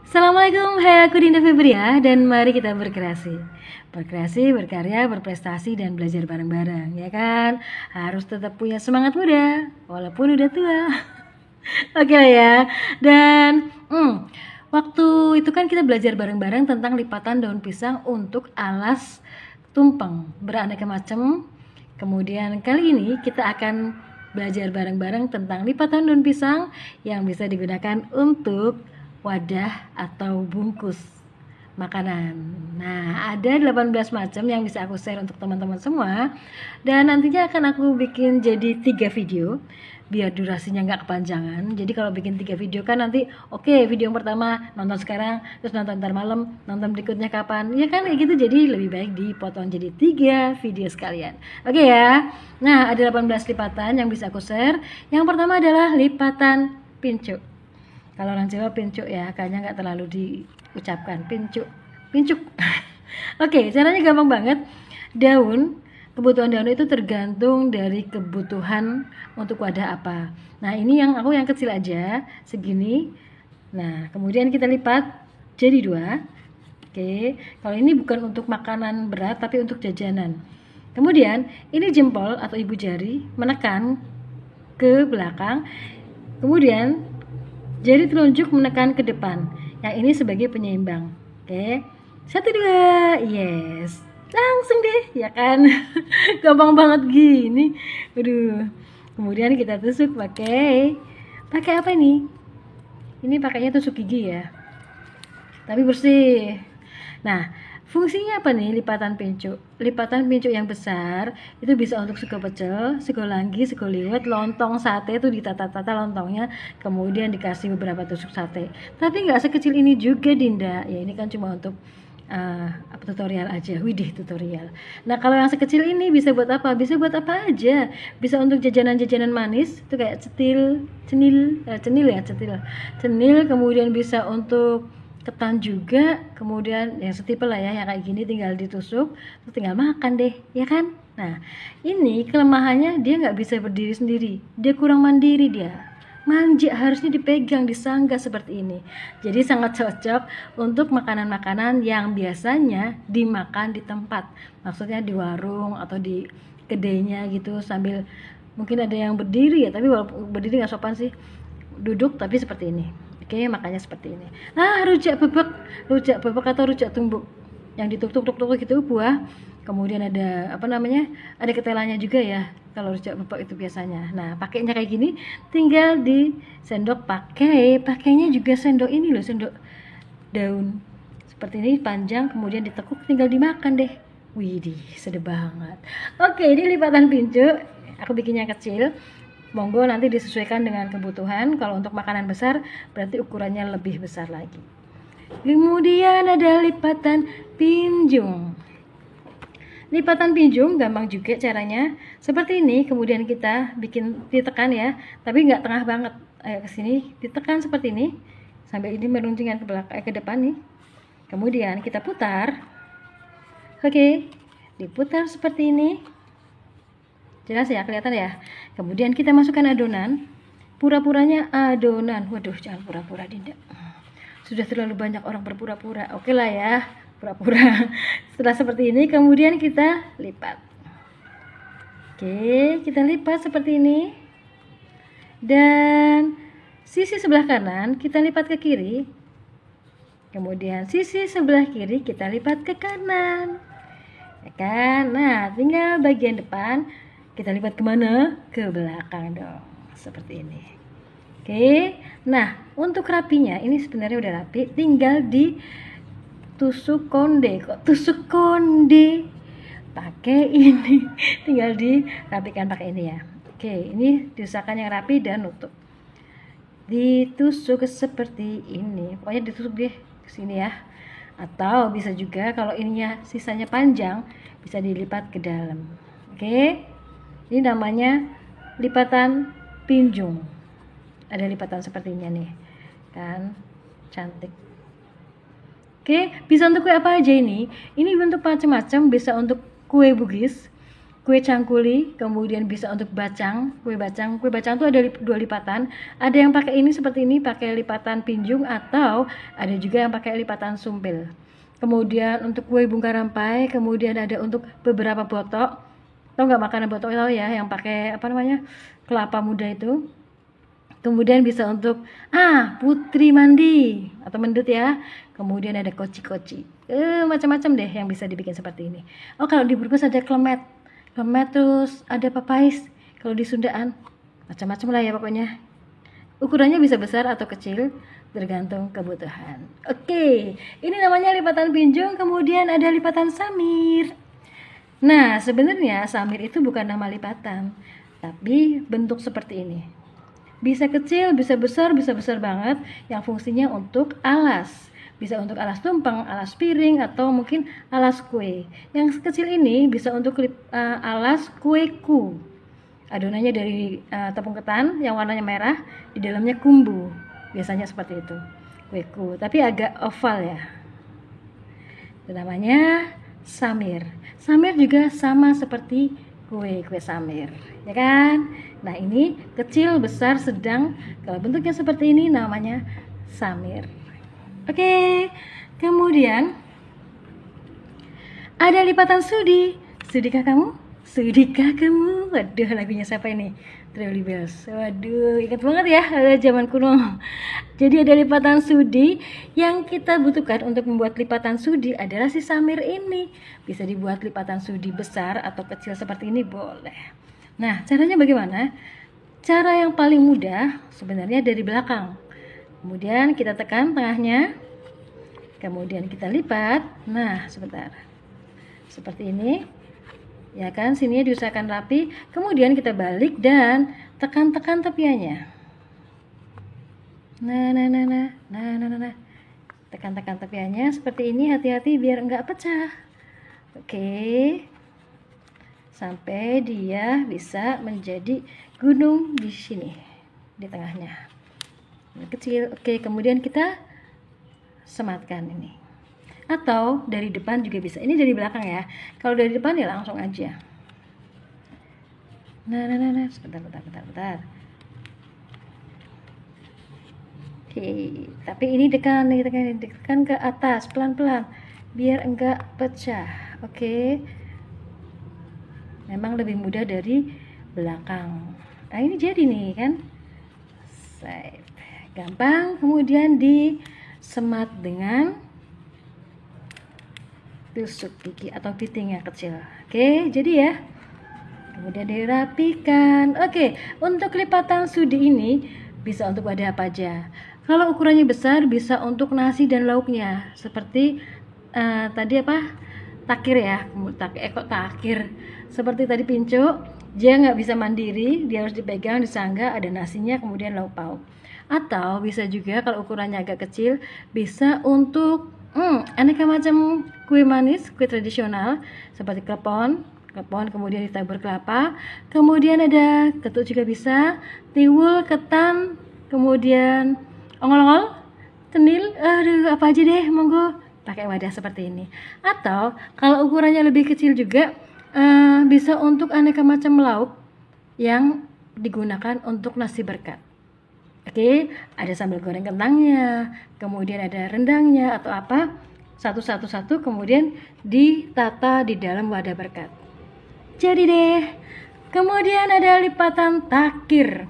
Assalamualaikum, hai aku Dinda Febria dan mari kita berkreasi. Berkreasi, berkarya, berprestasi dan belajar bareng-bareng, ya kan? Harus tetap punya semangat muda walaupun udah tua. Oke lah ya. Dan waktu itu kan kita belajar bareng-bareng tentang lipatan daun pisang untuk alas tumpeng beraneka macam. Kemudian kali ini kita akan belajar bareng-bareng tentang lipatan daun pisang yang bisa digunakan untuk wadah atau bungkus makanan. Nah, ada 18 macam yang bisa aku share untuk teman-teman semua. Dan nantinya akan aku bikin jadi 3 video biar durasinya nggak kepanjangan. Jadi kalau bikin 3 video kan nanti video yang pertama nonton sekarang, terus nonton ntar malam, nonton berikutnya kapan. Ya kan kayak gitu, jadi lebih baik dipotong jadi 3 video sekalian. Oke ya. Nah, ada 18 lipatan yang bisa aku share. Yang pertama adalah lipatan pincuk. Kalau orang Jawa pincuk ya, kayaknya nggak terlalu diucapkan pincuk. Oke, caranya gampang banget. Kebutuhan daun itu tergantung dari kebutuhan untuk wadah apa. Nah, ini yang kecil aja, segini. Nah, kemudian kita lipat jadi 2. Oke, kalau ini bukan untuk makanan berat tapi untuk jajanan. Kemudian, ini jempol atau ibu jari menekan ke belakang. Kemudian jari telunjuk menekan ke depan. Yang ini sebagai penyeimbang. Oke. 1, 2. Yes. Langsung deh, ya kan? Gampang banget gini. Aduh. Kemudian kita tusuk pakai apa ini? Ini pakainya tusuk gigi ya. Tapi bersih. Nah, fungsinya apa nih lipatan pincuk? Lipatan pincuk yang besar itu bisa untuk sego pecel, sego langgi, sego liwet, lontong, sate itu ditata-tata lontongnya, kemudian dikasih beberapa tusuk sate. Tapi nggak sekecil ini juga Dinda. Ya ini kan cuma untuk tutorial aja. Widih, tutorial. Nah, kalau yang sekecil ini bisa buat apa? Bisa buat apa aja. Bisa untuk jajanan-jajanan manis, itu kayak cenil, kemudian bisa untuk ketan juga, kemudian yang setipe lah ya, yang kayak gini tinggal ditusuk, terus tinggal makan deh, ya kan? Nah, ini kelemahannya dia nggak bisa berdiri sendiri, dia kurang mandiri dia. Manja, harusnya dipegang, disanggah seperti ini. Jadi sangat cocok untuk makanan-makanan yang biasanya dimakan di tempat. Maksudnya di warung atau di kedainya gitu, sambil mungkin ada yang berdiri ya, tapi walaupun berdiri nggak sopan sih. Duduk tapi seperti ini. Oke, makanya seperti ini. Rujak bebek atau rujak tumbuk yang dituk-tuk gitu buah. Kemudian ada ada ketelanya juga ya kalau rujak bebek itu biasanya. Nah, pakainya kayak gini, tinggal di sendok pakainya juga sendok ini loh, sendok daun seperti ini panjang, kemudian ditekuk, tinggal dimakan deh. Widih, sedap banget. Oke, ini lipatan pincuk. Aku bikinnya kecil. Monggo nanti disesuaikan dengan kebutuhan. Kalau untuk makanan besar berarti ukurannya lebih besar lagi. Kemudian ada lipatan pinjung. Lipatan pinjung gampang juga caranya. Seperti ini, kemudian kita ditekan ya, tapi nggak tengah banget. Ayo ke sini, ditekan seperti ini sampai ini meruncingkan ke belakang, ke depan nih. Kemudian kita putar. Oke, diputar seperti ini. Jelas ya, kelihatan ya. Kemudian kita masukkan adonan. Pura-puranya adonan. Waduh, jangan pura-pura Dinda. Sudah terlalu banyak orang berpura-pura. Oke lah ya, pura-pura. Setelah seperti ini, kemudian kita lipat. Oke, kita lipat seperti ini. Dan sisi sebelah kanan kita lipat ke kiri. Kemudian sisi sebelah kiri kita lipat ke kanan. Ya kan? Nah, tinggal bagian depan kita lipat kemana? Ke belakang dong, seperti ini. Oke, nah untuk rapinya ini sebenarnya udah rapi, tinggal ditusuk konde. Kok tusuk konde? Pakai ini, tinggal dirapikan pakai ini ya. Oke, ini diusahakan yang rapi dan nutup. Ditusuk seperti ini, pokoknya ditusuk deh ke sini ya. Atau bisa juga kalau ininya sisanya panjang, bisa dilipat ke dalam. Oke. Ini namanya lipatan pinjung. Ada lipatan sepertinya nih. Kan cantik. Oke, bisa untuk kue apa aja ini? Ini bentuk macam-macam, bisa untuk kue Bugis, kue cangkuli, kemudian bisa untuk bacang, kue bacang. Kue bacang itu ada dua lipatan. Ada yang pakai ini seperti ini, pakai lipatan pinjung, atau ada juga yang pakai lipatan sumpil. Kemudian untuk kue bungka rampai, kemudian ada untuk beberapa botok. Tahu nggak makanan botok tahu ya, yang pakai apa namanya, kelapa muda itu. Kemudian bisa untuk putri mandi atau mendut ya. Kemudian ada koci-koci. Macam-macam deh yang bisa dibikin seperti ini. Oh, kalau di Brebes ada klemet. Klemet, terus ada papais. Kalau di Sundaan macam-macam lah ya pokoknya. Ukurannya bisa besar atau kecil tergantung kebutuhan. Oke, ini namanya lipatan pinjung, kemudian ada lipatan samir. Nah, sebenarnya samir itu bukan nama lipatan, tapi bentuk seperti ini. Bisa kecil, bisa besar banget, yang fungsinya untuk alas. Bisa untuk alas tumpeng, alas piring, atau mungkin alas kue. Yang kecil ini bisa untuk alas kueku. Adonannya dari tepung ketan yang warnanya merah, di dalamnya kumbu. Biasanya seperti itu, kueku. Tapi agak oval ya. Itu namanya samir. Samir juga sama seperti kue samir, ya kan? Nah, ini kecil, besar, sedang. Kalau bentuknya seperti ini namanya samir. Oke, kemudian ada lipatan sudi. Sudikah kamu? Sudikah kamu? Waduh, lagunya siapa ini? Traveling Bells. Waduh, ingat banget ya, zaman kuno. Jadi ada lipatan sudi. Yang kita butuhkan untuk membuat lipatan sudi adalah si samir ini. Bisa dibuat lipatan sudi besar atau kecil seperti ini, boleh. Nah, caranya bagaimana? Cara yang paling mudah sebenarnya dari belakang. Kemudian kita tekan tengahnya, kemudian kita lipat. Nah, sebentar, seperti ini, ya kan? Sininya diusahakan rapi. Kemudian kita balik dan tekan-tekan tepiannya. Nah. Tekan-tekan tepiannya seperti ini. Hati-hati biar enggak pecah. Oke, sampai dia bisa menjadi gunung di sini, di tengahnya. Kecil. Oke, kemudian kita sematkan ini, atau dari depan juga bisa. Ini dari belakang ya. Kalau dari depan ya langsung aja. Nah, sebentar. Oke, tapi ini tekan ke atas pelan-pelan biar enggak pecah. Oke, memang lebih mudah dari belakang. Nah, ini jadi nih kan, gampang. Kemudian disemat dengan tusuk gigi atau piting yang kecil. Oke, jadi ya. Kemudian dirapikan. Oke, untuk lipatan sudi ini bisa untuk wadah apa aja. Kalau ukurannya besar bisa untuk nasi dan lauknya. Seperti tadi apa? Takir ya. Takir. Seperti tadi pincu, dia nggak bisa mandiri, dia harus dipegang, disangga, ada nasinya, kemudian lauk pauk. Atau bisa juga kalau ukurannya agak kecil, bisa untuk aneka macam kue manis, kue tradisional seperti klepon, kemudian ditabur kelapa, kemudian ada ketuk juga bisa, tiwul, ketan, kemudian ongol-ongol, tenil, apa aja deh, monggo pakai wadah seperti ini. Atau kalau ukurannya lebih kecil juga bisa untuk aneka macam lauk yang digunakan untuk nasi berkat. Oke, ada sambal goreng kentangnya, kemudian ada rendangnya atau apa, satu, kemudian ditata di dalam wadah berkat. Jadi deh. Kemudian ada lipatan takir.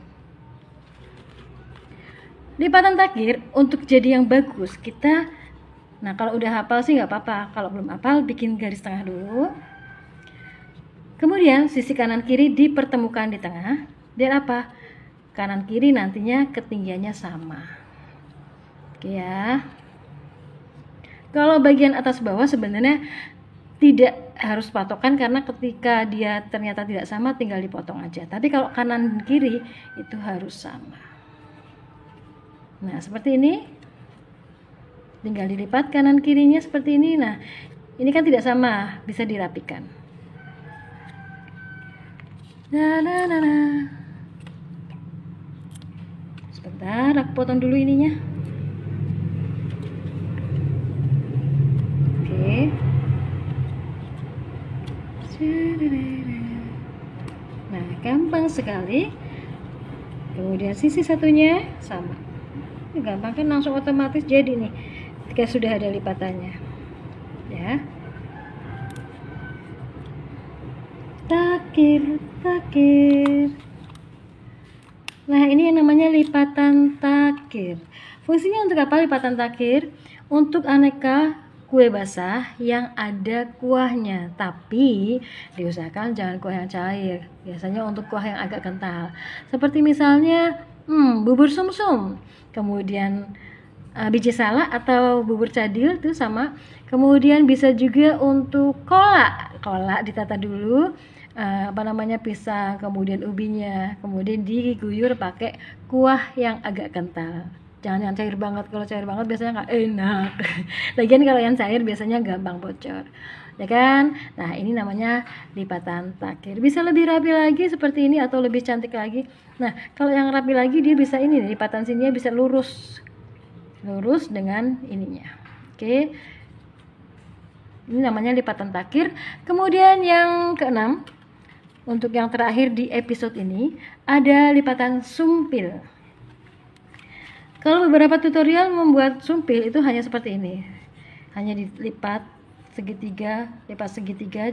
Lipatan takir untuk jadi yang bagus kita, nah kalau udah hafal sih nggak apa-apa, kalau belum hafal bikin garis tengah dulu. Kemudian sisi kanan kiri dipertemukan di tengah. Biar apa? Kanan kiri nantinya ketinggiannya sama. Oke ya. Kalau bagian atas bawah sebenarnya tidak harus patokan, karena ketika dia ternyata tidak sama tinggal dipotong aja. Tapi kalau kanan kiri itu harus sama. Nah, seperti ini. Tinggal dilipat kanan kirinya seperti ini. Nah, ini kan tidak sama, bisa dirapikan. Sebentar, aku potong dulu ininya. Oke. sekali. Kemudian sisi satunya sama. Ini gampang kan, langsung otomatis jadi nih ketika sudah ada lipatannya. Ya. Takir. Nah, ini yang namanya lipatan takir. Fungsinya untuk apa lipatan takir? Untuk aneka kue basah yang ada kuahnya, tapi diusahakan jangan kuah yang cair. Biasanya untuk kuah yang agak kental. Seperti misalnya bubur sumsum, kemudian biji salak atau bubur cadil itu sama. Kemudian bisa juga untuk kolak ditata dulu, pisang, kemudian ubinya, kemudian diguyur pakai kuah yang agak kental. Jangan yang cair banget, kalau cair banget biasanya nggak enak. Lagian kalau yang cair biasanya gampang bocor, ya kan? Nah, ini namanya lipatan takir. Bisa lebih rapi lagi seperti ini atau lebih cantik lagi. Nah, kalau yang rapi lagi dia bisa ini, lipatan sininya bisa lurus dengan ininya. Oke. Ini namanya lipatan takir. Kemudian yang keenam, untuk yang terakhir di episode ini, ada lipatan sumpil. Kalau beberapa tutorial membuat sumpil itu hanya seperti ini. Hanya dilipat segitiga.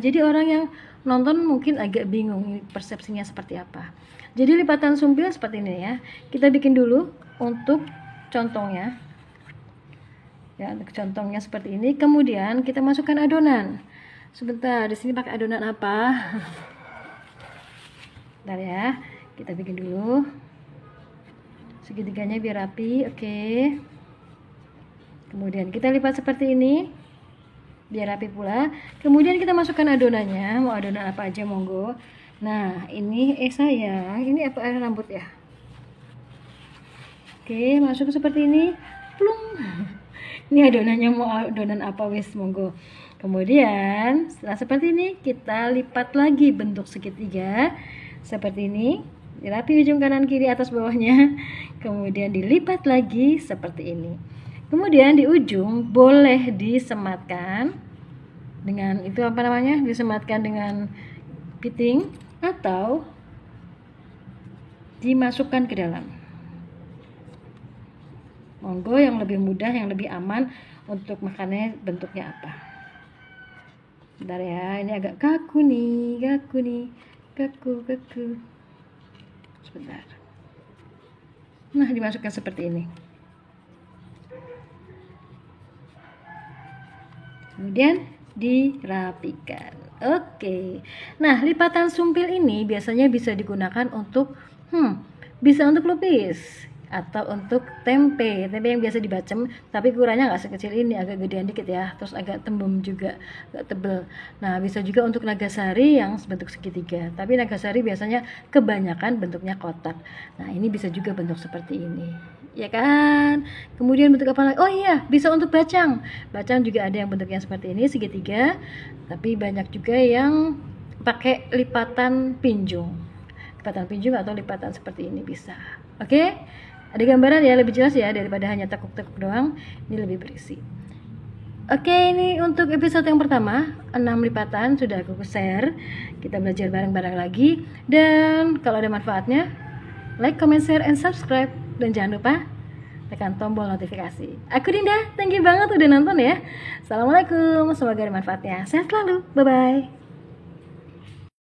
Jadi orang yang nonton mungkin agak bingung persepsinya seperti apa. Jadi lipatan sumpil seperti ini ya. Kita bikin dulu untuk contohnya. Ya, untuk contohnya seperti ini. Kemudian kita masukkan adonan. Sebentar, di sini pakai adonan apa? Bentar ya, kita bikin dulu segitiganya biar rapi. Oke. Kemudian kita lipat seperti ini biar rapi pula. Kemudian kita masukkan adonannya, mau adonan apa aja monggo. Nah, ini sayang, ini apa rambut ya? Oke, masuk seperti ini. Plung. Ini adonannya mau adonan apa wis monggo. Kemudian setelah seperti ini kita lipat lagi bentuk segitiga seperti ini, dirapi ujung kanan kiri atas bawahnya. Kemudian dilipat lagi seperti ini. Kemudian di ujung boleh disematkan dengan disematkan dengan piting atau dimasukkan ke dalam. Monggo yang lebih mudah, yang lebih aman untuk makannya bentuknya apa. Bentar ya, ini agak kaku nih. Kaku. Sebentar. Nah, dimasukkan seperti ini. Kemudian dirapikan. Oke. Nah, lipatan sumpil ini biasanya bisa digunakan untuk bisa untuk lupis atau untuk tempe yang biasa dibacem, tapi ukurannya nggak sekecil ini, agak gedean dikit ya, terus agak tembem juga, agak tebel. Nah, bisa juga untuk nagasari yang bentuk segitiga, tapi nagasari biasanya kebanyakan bentuknya kotak. Nah, ini bisa juga bentuk seperti ini, ya kan? Kemudian bentuk apa lagi? Oh iya, bisa untuk bacang juga ada yang bentuknya seperti ini segitiga, tapi banyak juga yang pakai lipatan pinjung atau lipatan seperti ini bisa. Oke? Ada gambaran ya, lebih jelas ya daripada hanya tekuk-tekuk doang. Ini lebih berisi. Oke, ini untuk episode yang pertama, 6 lipatan sudah aku share. Kita belajar bareng-bareng lagi. Dan kalau ada manfaatnya, like, comment, share, and subscribe. Dan jangan lupa tekan tombol notifikasi. Aku Dinda, thank you banget udah nonton ya. Assalamualaikum, semoga ada manfaatnya. Sehat selalu, bye-bye.